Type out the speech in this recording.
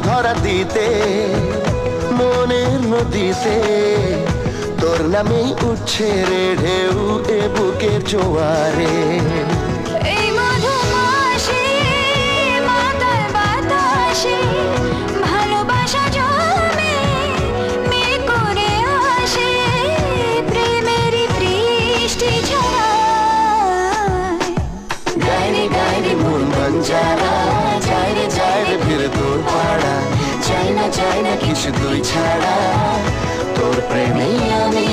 ধরা দিতে মনের নদীতে তোর নামেই উঠছে রে ঢেউ এ বুকের জোয়ারে। এই মধুমাসে মাতাল বাতাসে ভালোবাসা জমে মেঘ করে আসে প্রেমেরই বৃষ্টি ঝরায়। গাইরে গাইরে মন বাঞ্জারা যায় রে ফিরে তোর পাড়া। চাই না কিছু তুই ছাড়া তোর প্রেমেই আমি